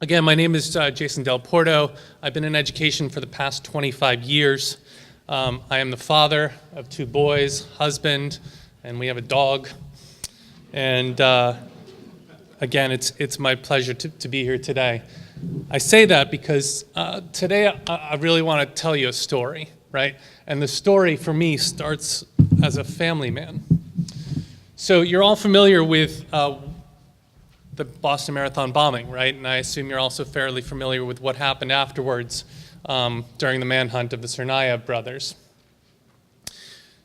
Again, my name is Jason DelPorto. I've been in education for the past 25 years. I am the father of 2 boys, husband, and we have a dog. And again, it's my pleasure to be here today. I say that because today I really want to tell you a story, right? And the story for me starts as a family man. So you're all familiar with the Boston Marathon bombing, right? And I assume you're also fairly familiar with what happened afterwards during the manhunt of the Tsarnaev brothers.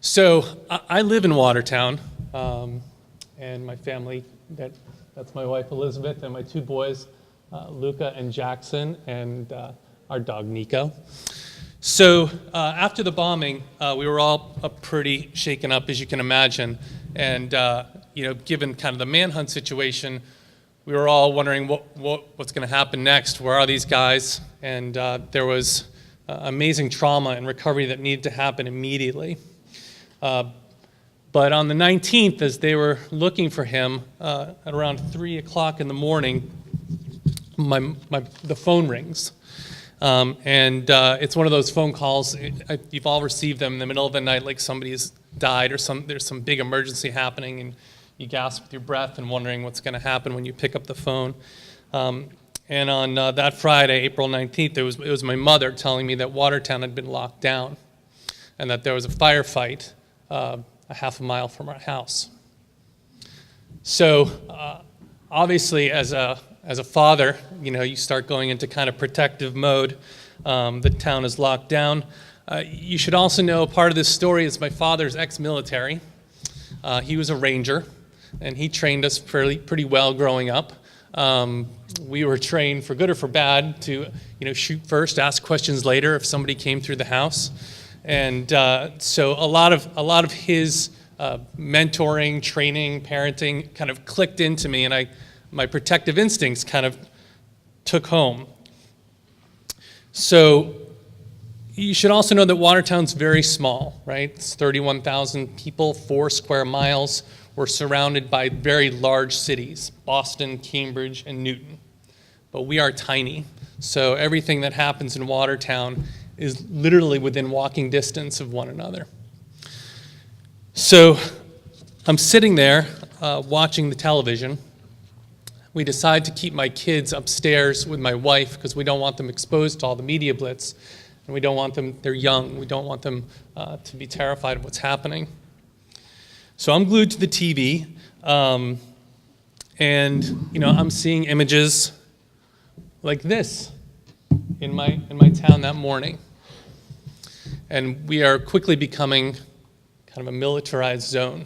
So I live in Watertown, and my family, that's my wife Elizabeth and my 2 boys, Luca and Jackson, and our dog Nico. So after the bombing, we were all pretty shaken up, as you can imagine. And given kind of the manhunt situation, we were all wondering what's going to happen next. Where are these guys? And there was amazing trauma and recovery that needed to happen immediately. But on the 19th, as they were looking for him, at around 3 o'clock in the morning, the phone rings. And it's one of those phone calls, you've all received them in the middle of the night, like somebody's died or there's some big emergency happening, and you gasp with your breath and wondering what's going to happen when you pick up the phone. And on that Friday, April 19th, it was my mother telling me that Watertown had been locked down and that there was a firefight a half a mile from our house. So obviously, as a father, you start going into kind of protective mode. The town is locked down. You should also know part of this story is my father's ex-military. He was a ranger, and he trained us pretty well growing up. We were trained, for good or for bad, to shoot first, ask questions later if somebody came through the house. And so a lot of his mentoring, training, parenting kind of clicked into me, and my protective instincts kind of took home. So you should also know that Watertown's very small, right? It's 31,000 people, 4 square miles. We're surrounded by very large cities, Boston, Cambridge, and Newton. But we are tiny. So everything that happens in Watertown is literally within walking distance of one another. So I'm sitting there watching the television. We decide to keep my kids upstairs with my wife because we don't want them exposed to all the media blitz, and we don't want them, they're young, we don't want them to be terrified of what's happening. So I'm glued to the TV, and I'm seeing images like this in my town that morning. And we are quickly becoming kind of a militarized zone.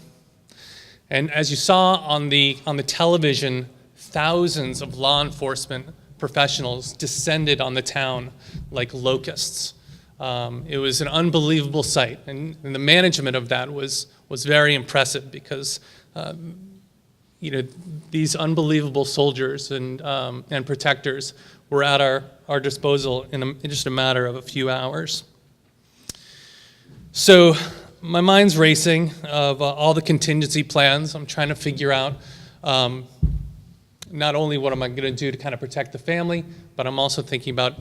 And as you saw on the television, thousands of law enforcement professionals descended on the town like locusts. It was an unbelievable sight, and the management of that was very impressive because these unbelievable soldiers and protectors were at our disposal in just a matter of a few hours. So my mind's racing of all the contingency plans. I'm trying to figure out not only what am I going to do to kind of protect the family, but I'm also thinking about,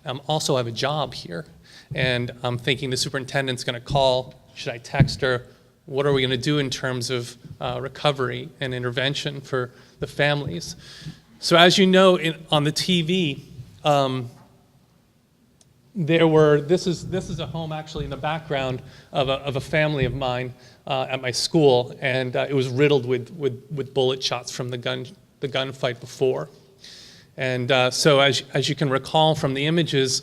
I also have a job here. And I'm thinking the superintendent's going to call. Should I text her? What are we going to do in terms of recovery and intervention for the families? So as you know, on the TV, this is a home actually in the background of a family of mine at my school, and it was riddled with bullet shots from the gunfight before. And so as you can recall from the images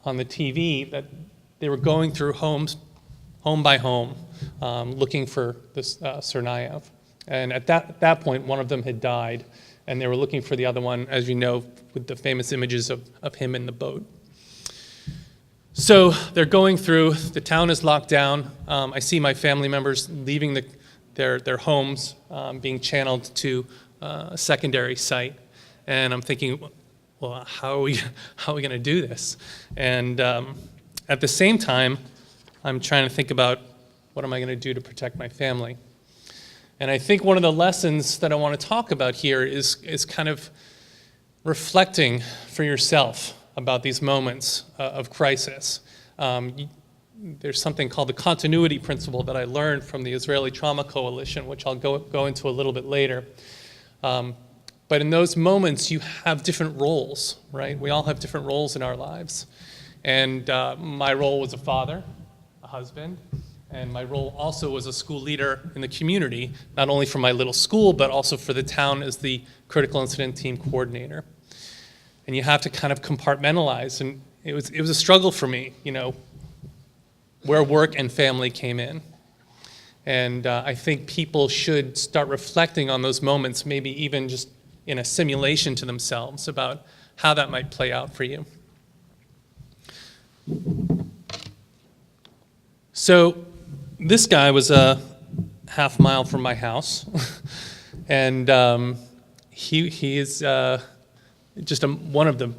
on the TV, that they were going through homes, home by home, looking for this Tsarnaev. And at that point, one of them had died, and they were looking for the other one, as you know, with the famous images of him in the boat. So they're going through, the town is locked down. I see my family members leaving their homes, being channeled to a secondary site. And I'm thinking, well, how are we going to do this? And at the same time, I'm trying to think about what am I going to do to protect my family. And I think one of the lessons that I want to talk about here is kind of reflecting for yourself about these moments of crisis. There's something called the continuity principle that I learned from the Israeli Trauma Coalition, which I'll go into a little bit later. But in those moments, you have different roles, right? We all have different roles in our lives. And my role was a father, a husband, and my role also was a school leader in the community, not only for my little school, but also for the town as the critical incident team coordinator. And you have to kind of compartmentalize, and it was a struggle for me, where work and family came in. And I think people should start reflecting on those moments, maybe even just in a simulation to themselves about how that might play out for you. So this guy was a half mile from my house, and he is just one of the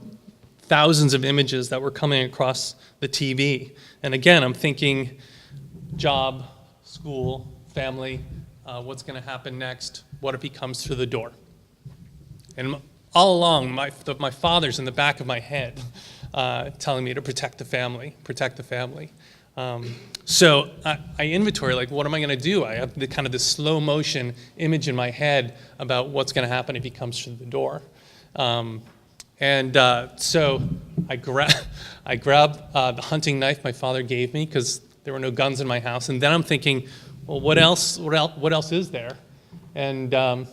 thousands of images that were coming across the TV. And again, I'm thinking job, school, family, what's going to happen next? What if he comes through the door? And all along, my father's in the back of my head telling me to protect the family, protect the family. So I inventory, like, what am I going to do? I have this slow motion image in my head about what's going to happen if he comes through the door. So I grab the hunting knife my father gave me because there were no guns in my house. And then I'm thinking, well, what else is there? And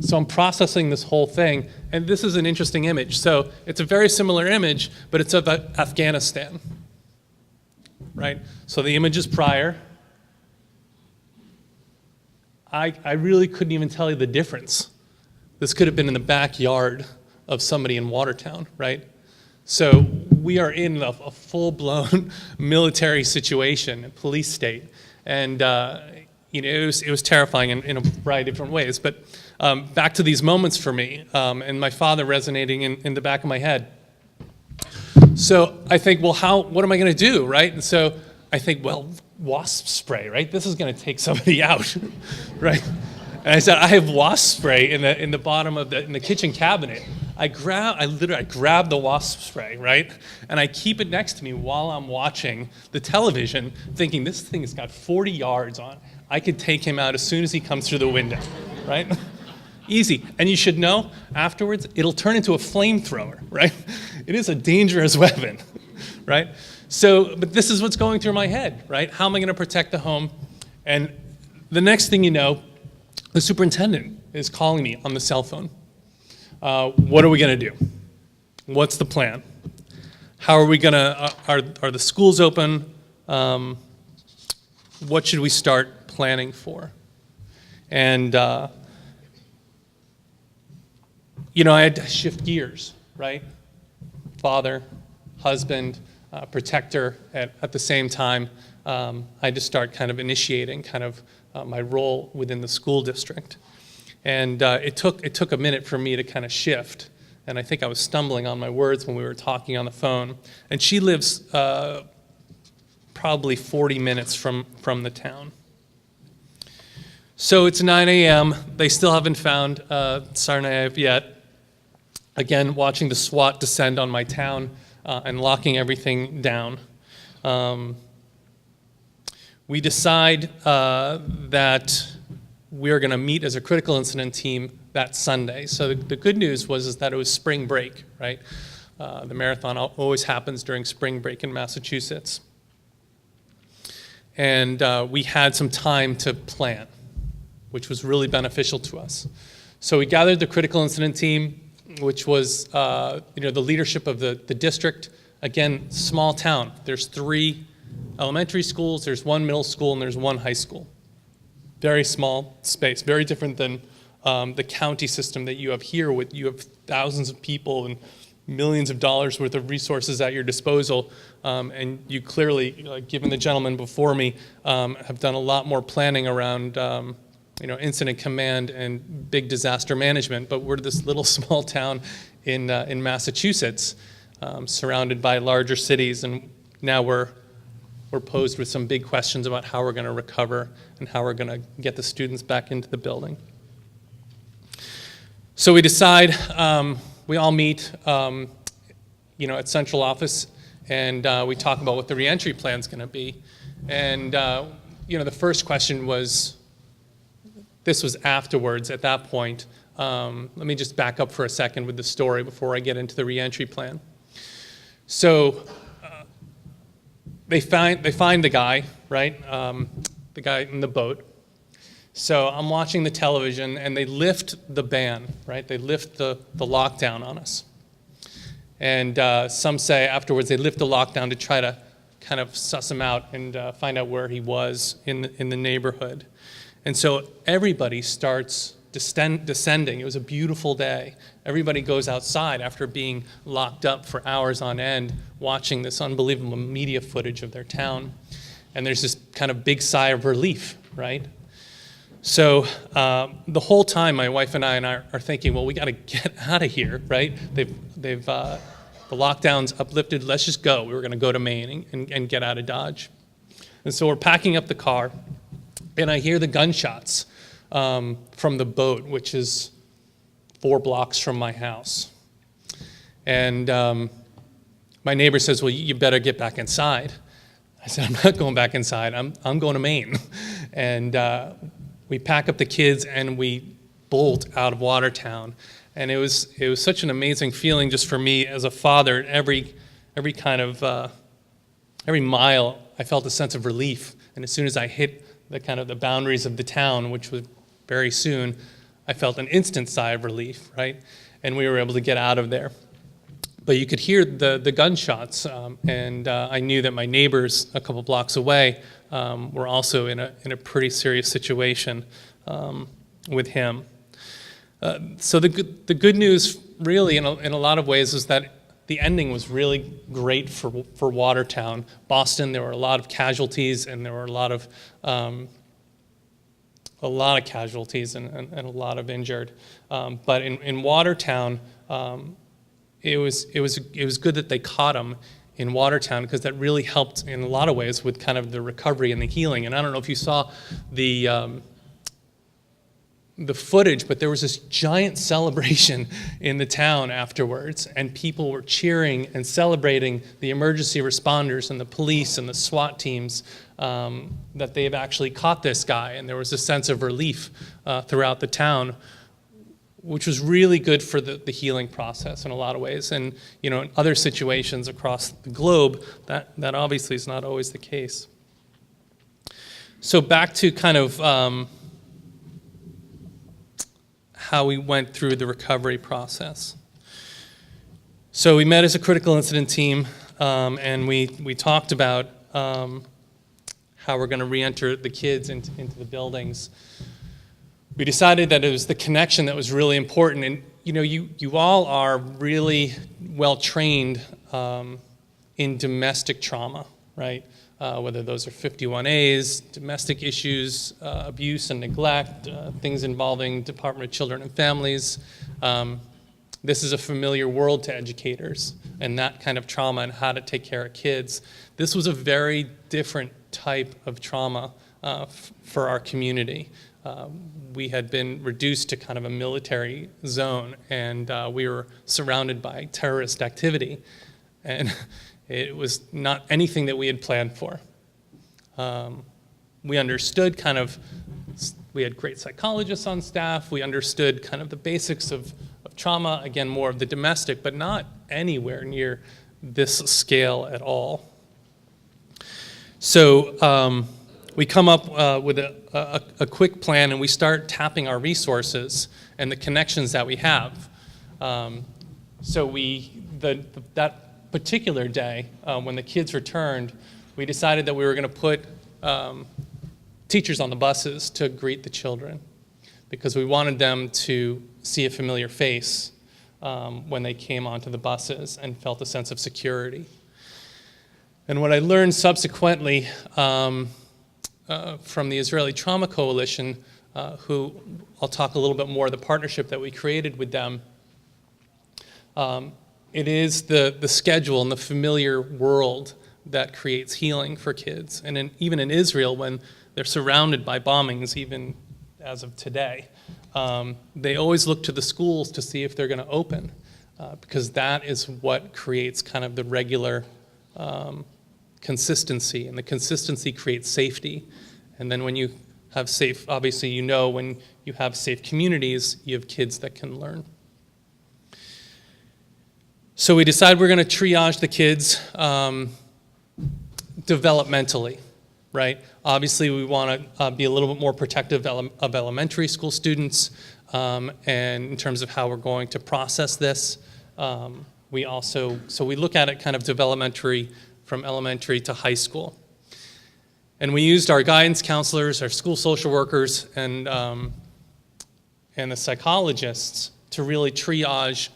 so I'm processing this whole thing. And this is an interesting image. So it's a very similar image, but it's of Afghanistan, right? So the images prior, I really couldn't even tell you the difference. This could have been in the backyard of somebody in Watertown, right? So we are in a full-blown military situation, a police state, and it was terrifying in a variety of different ways. But back to these moments for me, and my father resonating in the back of my head. So I think, well, what am I going to do, right? And so I think, well, wasp spray, right? This is going to take somebody out, right? And I said, I have wasp spray in the bottom of the kitchen cabinet. I grab the wasp spray, right? And I keep it next to me while I'm watching the television, thinking this thing's got 40 yards on. I could take him out as soon as he comes through the window, right? Easy. And you should know, afterwards, it'll turn into a flamethrower, right? It is a dangerous weapon, right? So, but this is what's going through my head, right? How am I going to protect the home? And the next thing you know, the superintendent is calling me on the cell phone. What are we going to do? What's the plan? How are we going to, are the schools open? What should we start planning for? And, I had to shift gears, right? Father, husband, protector at the same time. I had to start kind of initiating my role within the school district. And it took a minute for me to kind of shift. And I think I was stumbling on my words when we were talking on the phone. And she lives probably 40 minutes from the town. So it's 9 a.m. They still haven't found Tsarnaev yet. Again, watching the SWAT descend on my town and locking everything down. We decide that we are going to meet as a critical incident team that Sunday. So the good news was that it was spring break, right? The marathon always happens during spring break in Massachusetts. And we had some time to plan, which was really beneficial to us. So we gathered the critical incident team, which was the leadership of the district. Again, small town. There's 3 elementary schools, there's 1 middle school, and there's 1 high school. Very small space, very different than the county system that you have here. You have thousands of people and millions of dollars worth of resources at your disposal. And you clearly, given the gentleman before me, have done a lot more planning around incident command and big disaster management. But we're this little small town in Massachusetts, surrounded by larger cities, and now we're posed with some big questions about how we're going to recover and how we're going to get the students back into the building. So we decide we all meet, at central office, and we talk about what the reentry plan is going to be. And the first question was, this was afterwards at that point. Let me just back up for a second with the story before I get into the reentry plan. So they find the guy, right? The guy in the boat. So I'm watching the television, and they lift the ban, right? They lift the lockdown on us. And some say afterwards they lift the lockdown to try to kind of suss him out and find out where he was in the neighborhood. And so everybody starts descending. It was a beautiful day. Everybody goes outside after being locked up for hours on end, watching this unbelievable media footage of their town. And there's this kind of big sigh of relief, right? So the whole time, my wife and I are thinking, well, we got to get out of here, right? They've the lockdown's uplifted. Let's just go. We were going to go to Maine and get out of Dodge. And so we're packing up the car, and I hear the gunshots from the boat, which is 4 blocks from my house. And my neighbor says, well, you better get back inside. I said, I'm not going back inside. I'm going to Maine. And we pack up the kids and we bolt out of Watertown. And it was such an amazing feeling just for me as a father. Every mile, I felt a sense of relief. And as soon as I hit the boundaries of the town, which was very soon, I felt an instant sigh of relief, right? And we were able to get out of there. But you could hear the gunshots, and I knew that my neighbors a couple blocks away were also in a pretty serious situation with him. So the good news, really, in a lot of ways, is that the ending was really great for Watertown. Boston, there were a lot of casualties, and there were a lot of casualties and a lot of injured. But in Watertown, it was good that they caught him in Watertown, because that really helped in a lot of ways with kind of the recovery and the healing. And I don't know if you saw the footage, but there was this giant celebration in the town afterwards, and people were cheering and celebrating the emergency responders and the police and the SWAT teams that they have actually caught this guy. And there was a sense of relief throughout the town, which was really good for the healing process in a lot of ways. And in other situations across the globe, that obviously is not always the case. So back to kind of how we went through the recovery process. So we met as a critical incident team, and we talked about how we're going to re-enter the kids into the buildings. We decided that it was the connection that was really important. And you all are really well trained in domestic trauma, right? Whether those are 51As, domestic issues, abuse and neglect, things involving Department of Children and Families. This is a familiar world to educators, and that kind of trauma and how to take care of kids. This was a very different type of trauma for our community. We had been reduced to kind of a military zone, and we were surrounded by terrorist activity. And it was not anything that we had planned for. We understood we had great psychologists on staff. We understood kind of the basics of trauma, again, more of the domestic, but not anywhere near this scale at all. So we come up with a quick plan, and we start tapping our resources and the connections that we have. So that particular day, when the kids returned, we decided that we were going to put teachers on the buses to greet the children, because we wanted them to see a familiar face when they came onto the buses and felt a sense of security. And what I learned subsequently from the Israeli Trauma Coalition, who I'll talk a little bit more, the partnership that we created with them, it is the schedule and the familiar world that creates healing for kids. And even in Israel, when they're surrounded by bombings, even as of today, they always look to the schools to see if they're going to open. because that is what creates kind of the regular consistency, and the consistency creates safety. And then when you have safe, obviously when you have safe communities, you have kids that can learn. So we decide we're going to triage the kids developmentally, right? Obviously we want to be a little bit more protective of elementary school students, and in terms of how we're going to process this. So we look at it kind of developmentary from elementary to high school. And we used our guidance counselors, our school social workers, and the psychologists to really triage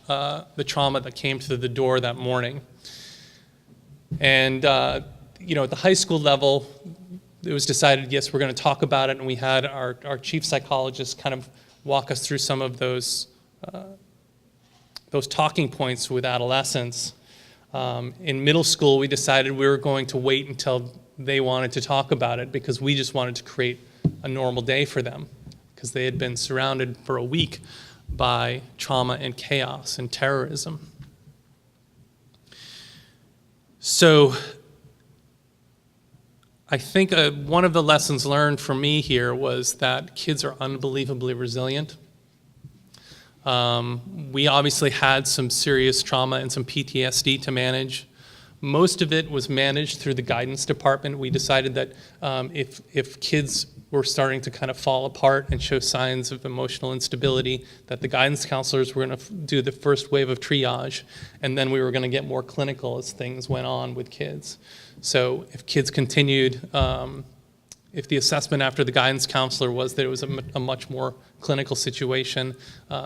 the trauma that came through the door that morning. And at the high school level, it was decided, yes, we're going to talk about it, and we had our chief psychologist kind of walk us through some of those talking points with adolescents. In middle school, we decided we were going to wait until they wanted to talk about it, because we just wanted to create a normal day for them, because they had been surrounded for a week by trauma and chaos and terrorism. So I think one of the lessons learned for me here was that kids are unbelievably resilient. We obviously had some serious trauma and some PTSD to manage. Most of it was managed through the guidance department. We decided that if kids were starting to kind of fall apart and show signs of emotional instability, that the guidance counselors were going to do the first wave of triage, and then we were going to get more clinical as things went on with kids. So if kids continued, if the assessment after the guidance counselor was that it was a much more clinical situation,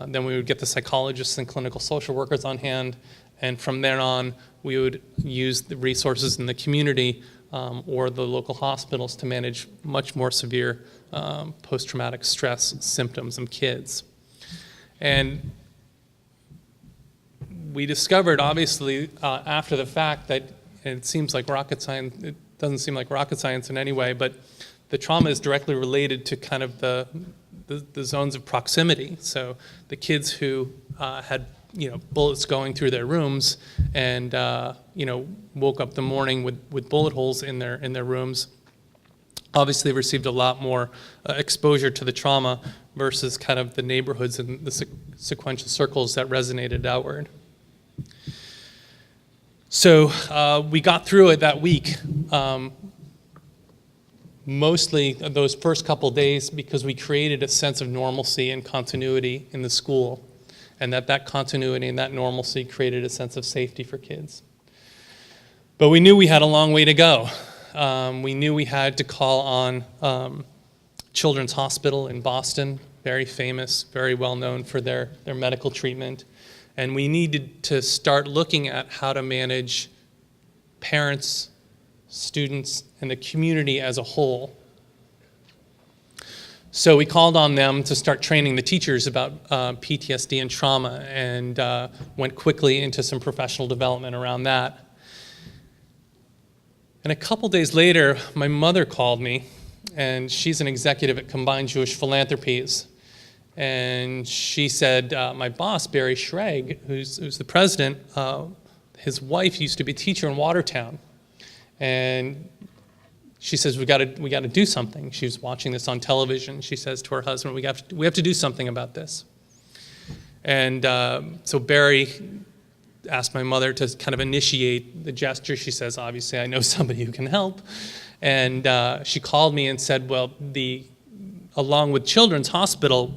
then we would get the psychologists and clinical social workers on hand, and from there on, we would use the resources in the community or the local hospitals to manage much more severe post-traumatic stress symptoms in kids. And we discovered, obviously, after the fact that it seems like rocket science, it doesn't seem like rocket science in any way, but the trauma is directly related to kind of the zones of proximity. So the kids who had bullets going through their rooms and woke up the morning with bullet holes in their rooms obviously received a lot more exposure to the trauma versus kind of the neighborhoods and the sequential circles that resonated outward. So we got through it that week, mostly those first couple days, because we created a sense of normalcy and continuity in the school, and that continuity and that normalcy created a sense of safety for kids. But we knew we had a long way to go. We knew we had to call on Children's Hospital in Boston, very famous, very well known for their medical treatment. And we needed to start looking at how to manage parents, students, and the community as a whole. So we called on them to start training the teachers about PTSD and trauma, and went quickly into some professional development around that. And a couple days later, my mother called me, and she's an executive at Combined Jewish Philanthropies. And she said, my boss, Barry Schrag, who's the president, his wife used to be a teacher in Watertown. And she says, we got to do something. She was watching this on television. She says to her husband, we have to do something about this. And so Barry asked my mother to kind of initiate the gesture. She says, obviously, I know somebody who can help. And she called me and said, well, along with Children's Hospital,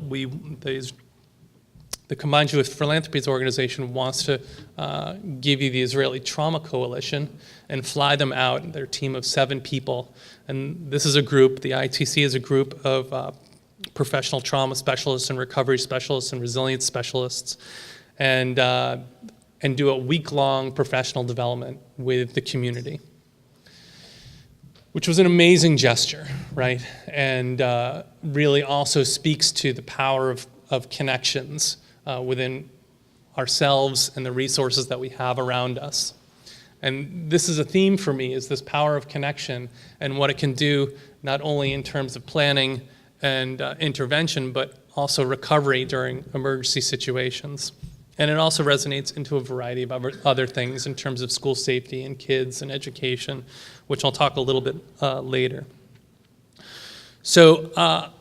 the Combined Jewish Philanthropies organization wants to give you the Israeli Trauma Coalition and fly them out. They're a team of 7 people. And this is a group, the ITC is a group of professional trauma specialists and recovery specialists and resilience specialists, and do a week-long professional development with the community, which was an amazing gesture, right? And really also speaks to the power of connections within ourselves and the resources that we have around us. And this is a theme for me, is this power of connection and what it can do, not only in terms of planning and intervention, but also recovery during emergency situations. And it also resonates into a variety of other things in terms of school safety and kids and education, which I'll talk a little bit later. So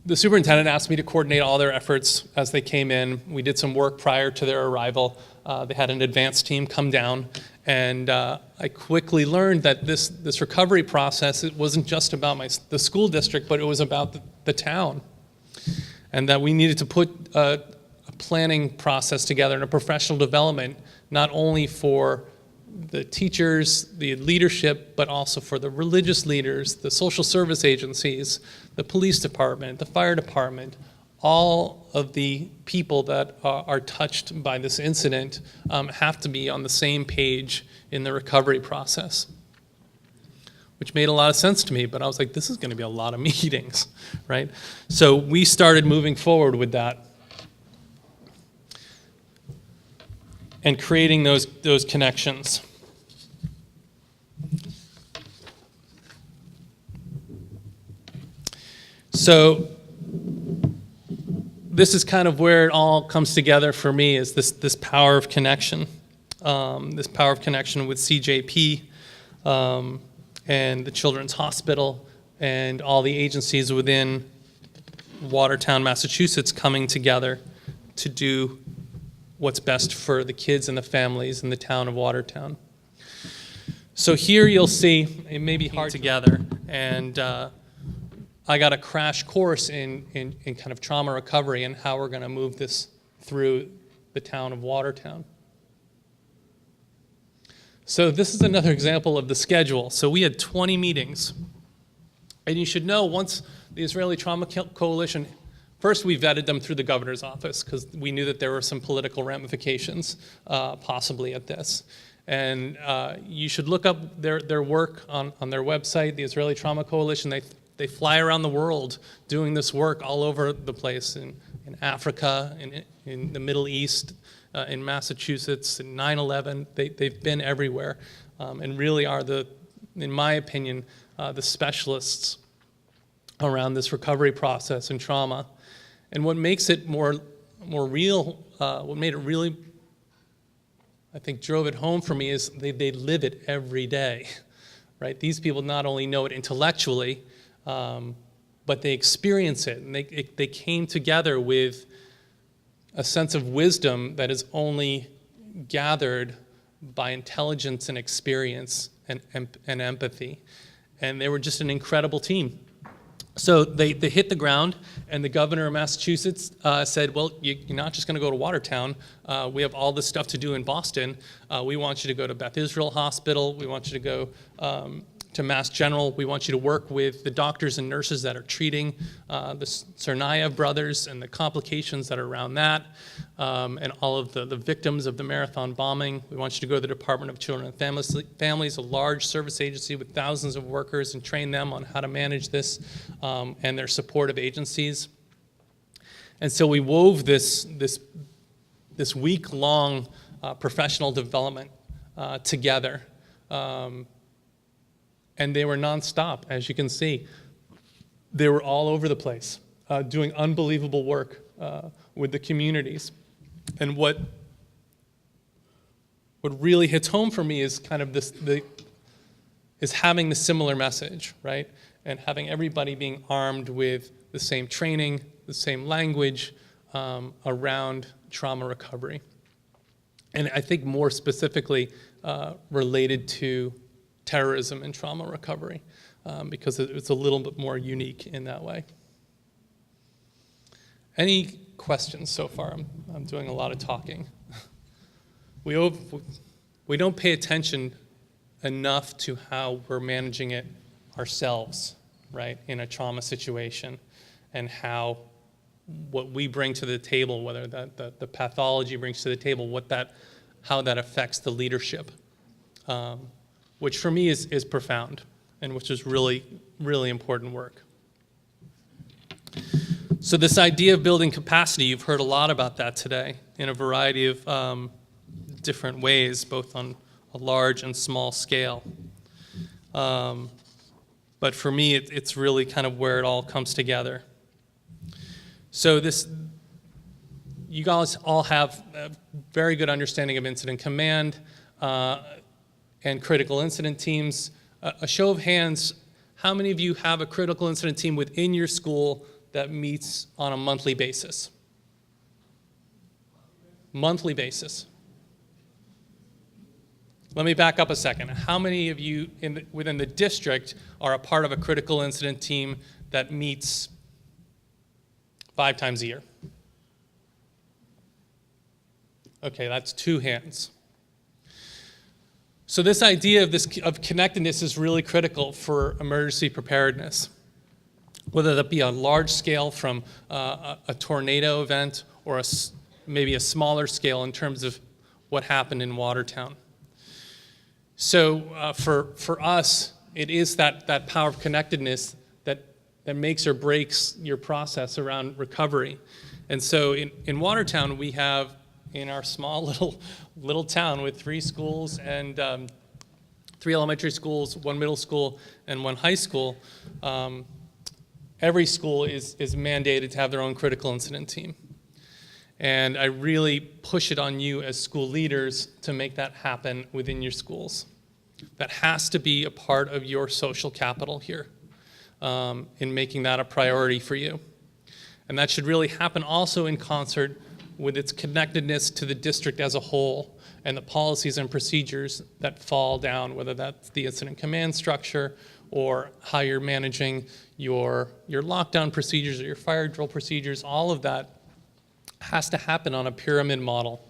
the superintendent asked me to coordinate all their efforts as they came in. We did some work prior to their arrival. They had an advanced team come down, and I quickly learned that this recovery process, it wasn't just about the school district, but it was about the town, and that we needed to put a planning process together and a professional development, not only for the teachers, the leadership, but also for the religious leaders, the social service agencies, the police department, the fire department. All of the people that are touched by this incident have to be on the same page in the recovery process, which made a lot of sense to me, but I was like, this is going to be a lot of meetings, right? So we started moving forward with that and creating those connections. So this is kind of where it all comes together for me, is this power of connection, this power of connection with CJP and the Children's Hospital and all the agencies within Watertown, Massachusetts, coming together to do what's best for the kids and the families in the town of Watertown. So here you'll see, it may be hard together, and I got a crash course in kind of trauma recovery and how we're going to move this through the town of Watertown. So this is another example of the schedule. So we had 20 meetings. And you should know, once the Israeli Trauma Coalition, first we vetted them through the governor's office because we knew that there were some political ramifications possibly at this. And you should look up their work on their website, the Israeli Trauma Coalition. They fly around the world doing this work all over the place, in Africa, in the Middle East, in Massachusetts, in 9/11. They've been everywhere and really are, in my opinion, the specialists around this recovery process and trauma. And what makes it more real, what made it really, I think, drove it home for me is they live it every day, right? These people not only know it intellectually, but they experience it, and they came together with a sense of wisdom that is only gathered by intelligence and experience and empathy. And they were just an incredible team. So they hit the ground, and the governor of Massachusetts said, well, you're not just going to go to Watertown. We have all this stuff to do in Boston. We want you to go to Beth Israel Hospital. We want you to go to Mass General. We want you to work with the doctors and nurses that are treating the Tsarnaev brothers and the complications that are around that, and all of the victims of the marathon bombing. We want you to go to the Department of Children and Families, a large service agency with thousands of workers, and train them on how to manage this and their supportive agencies. And so we wove this week-long professional development together. And they were nonstop, as you can see. They were all over the place, doing unbelievable work with the communities. And what really hits home for me is kind of is having the similar message, right? And having everybody being armed with the same training, the same language around trauma recovery. And I think more specifically related to terrorism and trauma recovery, because it's a little bit more unique in that way. Any questions so far? I'm doing a lot of talking. We don't pay attention enough to how we're managing it ourselves, right, in a trauma situation, and how what we bring to the table, whether the pathology brings to the table, how that affects the leadership. Which for me is profound, and which is really, really important work. So this idea of building capacity, you've heard a lot about that today in a variety of different ways, both on a large and small scale. But for me, it's really kind of where it all comes together. So you guys all have a very good understanding of incident command and critical incident teams. A show of hands, how many of you have a critical incident team within your school that meets on a monthly basis? Monthly basis. Let me back up a second. How many of you within the district are a part of a critical incident team that meets 5 times a year? Okay, that's 2 hands. So this idea of connectedness is really critical for emergency preparedness, whether that be on large scale from a tornado event or maybe a smaller scale in terms of what happened in Watertown. So for us, it is that power of connectedness that makes or breaks your process around recovery. And so in Watertown, we have, in our small little town with 3 schools and 3 elementary schools, 1 middle school, and 1 high school, every school is mandated to have their own critical incident team. And I really push it on you as school leaders to make that happen within your schools. That has to be a part of your social capital here in making that a priority for you. And that should really happen also in concert with its connectedness to the district as a whole and the policies and procedures that fall down, whether that's the incident command structure or how you're managing your lockdown procedures or your fire drill procedures. All of that has to happen on a pyramid model.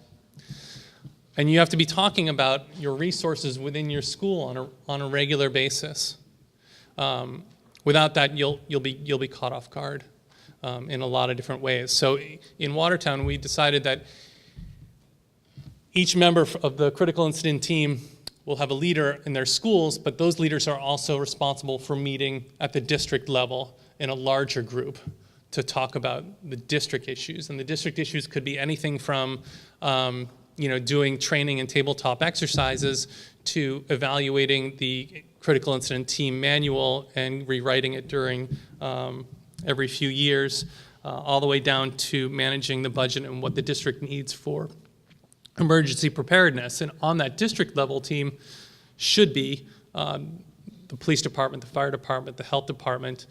And you have to be talking about your resources within your school on a regular basis. Without that, you'll be caught off guard in a lot of different ways. So in Watertown, we decided that each member of the critical incident team will have a leader in their schools, but those leaders are also responsible for meeting at the district level in a larger group to talk about the district issues. And the district issues could be anything from doing training and tabletop exercises to evaluating the critical incident team manual and rewriting it during every few years, all the way down to managing the budget and what the district needs for emergency preparedness. And on that district level team should be the police department, the fire department, the health department,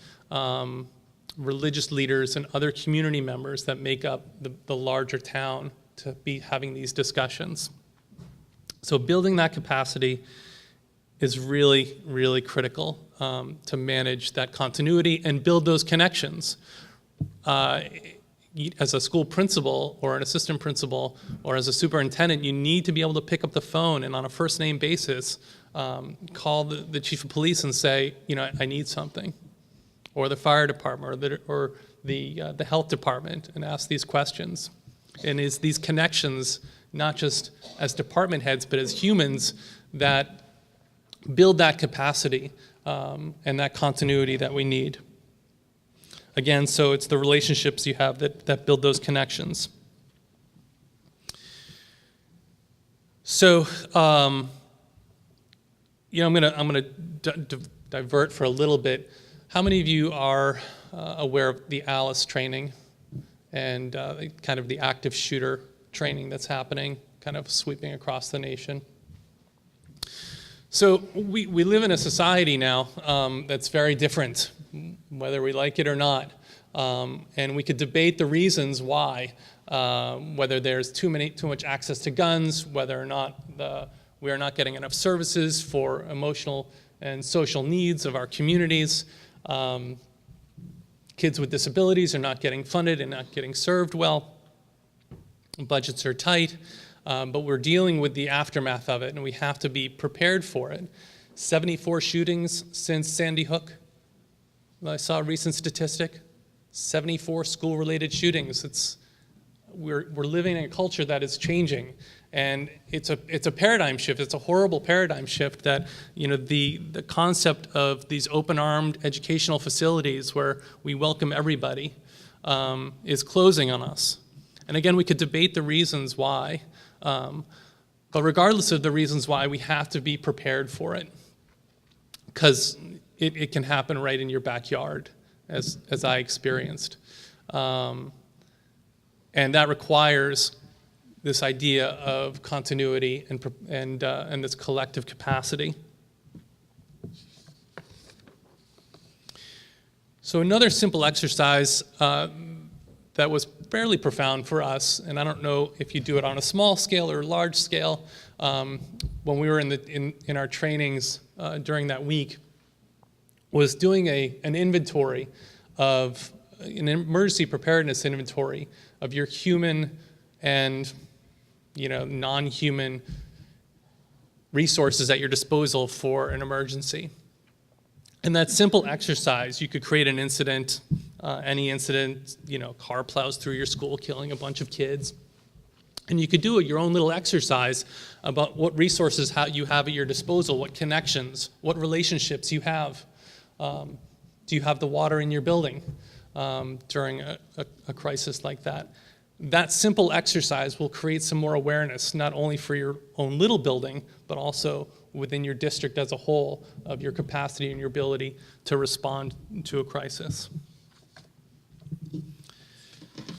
religious leaders, and other community members that make up the larger town to be having these discussions. So building that capacity is really, really critical to manage that continuity and build those connections. As a school principal or an assistant principal or as a superintendent, you need to be able to pick up the phone and on a first name basis call the chief of police and say, I need something, or the fire department or the health department, and ask these questions. And it's these connections, not just as department heads, but as humans that build that capacity and that continuity that we need. Again, so it's the relationships you have that build those connections. So, I'm gonna divert for a little bit. How many of you are aware of the ALICE training and kind of the active shooter training that's happening, kind of sweeping across the nation? So we live in a society now that's very different, whether we like it or not. And we could debate the reasons why, whether there's too much access to guns, whether or not we are not getting enough services for emotional and social needs of our communities. Kids with disabilities are not getting funded and not getting served well. Budgets are tight. But we're dealing with the aftermath of it, and we have to be prepared for it. 74 shootings since Sandy Hook. I saw a recent statistic. 74 school-related shootings. We're living in a culture that is changing, and it's a paradigm shift. It's a horrible paradigm shift that the concept of these open-armed educational facilities where we welcome everybody is closing on us. And again, we could debate the reasons why. But regardless of the reasons why, we have to be prepared for it, because it can happen right in your backyard, as I experienced. And And that requires this idea of continuity and this collective capacity. So another simple exercise that was fairly profound for us, and I don't know if you do it on a small scale or large scale, when we were in our trainings during that week, was doing an inventory of an emergency preparedness inventory of your human and non-human resources at your disposal for an emergency. In that simple exercise, you could create an incident, any incident, car plows through your school, killing a bunch of kids. And you could do your own little exercise about what resources you have at your disposal, what connections, what relationships you have. Do you have the water in your building during a crisis like that? That simple exercise will create some more awareness, not only for your own little building, but also within your district as a whole, of your capacity and your ability to respond to a crisis.